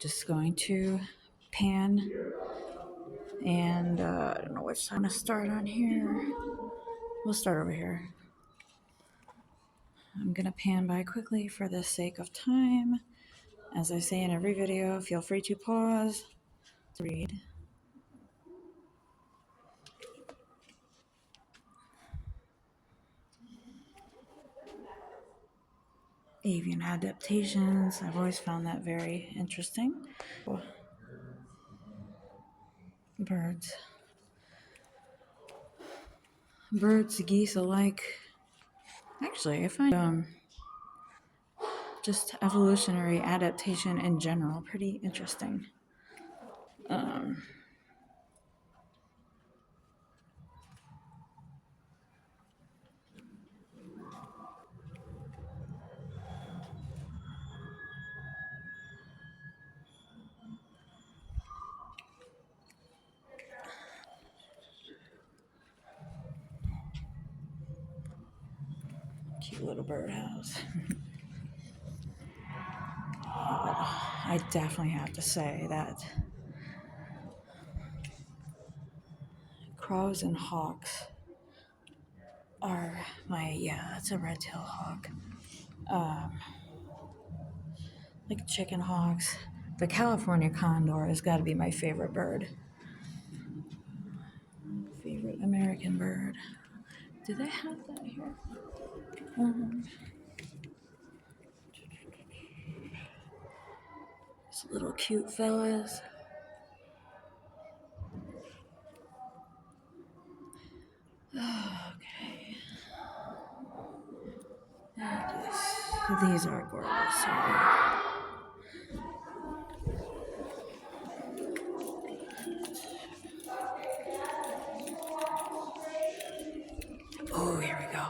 Just going to pan and I don't know which I'm gonna start on here. We'll start over here. I'm gonna pan by quickly for the sake of time. As I say in every video, feel free to pause to read. Avian adaptations, I've always found that very interesting. Birds. Birds, geese alike. Actually, I find just evolutionary adaptation in general pretty interesting. Cute little birdhouse. I definitely have to say that crows and hawks are that's a red-tailed hawk. Like chicken hawks. The California condor has got to be my favorite bird. Favorite American bird. Do they have that here? These little cute fellas. Okay. These are gorgeous. Oh, here we go.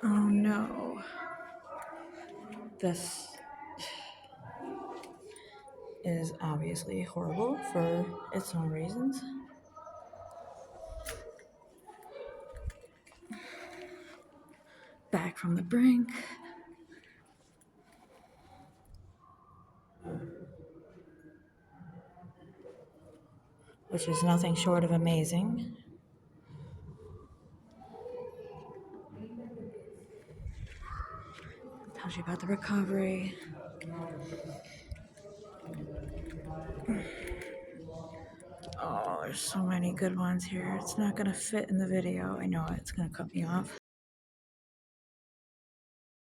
Oh no. This is obviously horrible for its own reasons. Back from the brink. Which is nothing short of amazing. Tells you about the recovery. Oh, there's so many good ones here. It's not gonna fit in the video. I know it's gonna cut me off.